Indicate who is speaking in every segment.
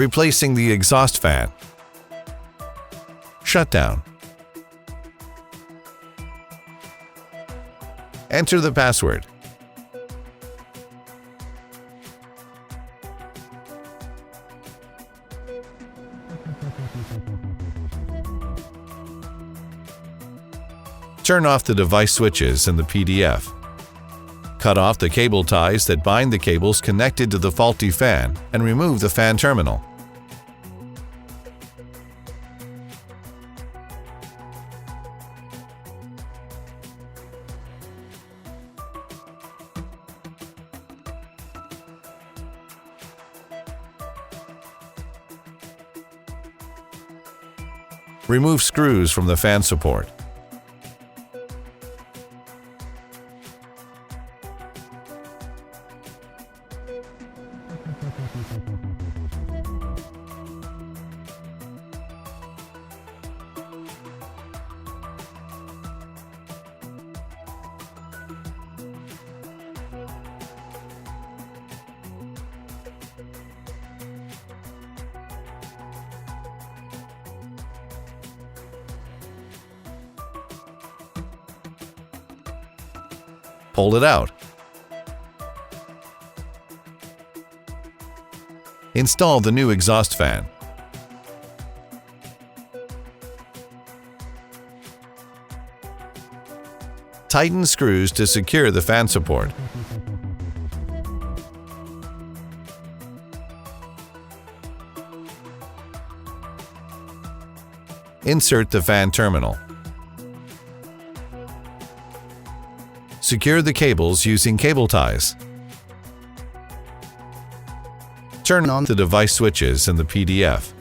Speaker 1: Replacing the exhaust fan. Shutdown. Enter the password. Turn off the device switches in the PDF. Cut off the cable ties that bind the cables connected to the faulty fan and remove the fan terminal. Remove screws from the fan support. Pull it out. Install the new exhaust fan. Tighten screws to secure the fan support. Insert the fan terminal. Secure the cables using cable ties. Turn on the device switches in the PDF.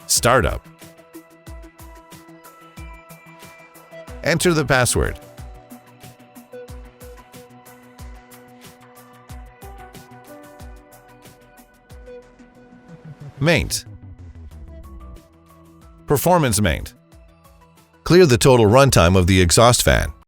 Speaker 1: Startup. Enter the password. Maint. Performance maint. Clear the total runtime of the exhaust fan.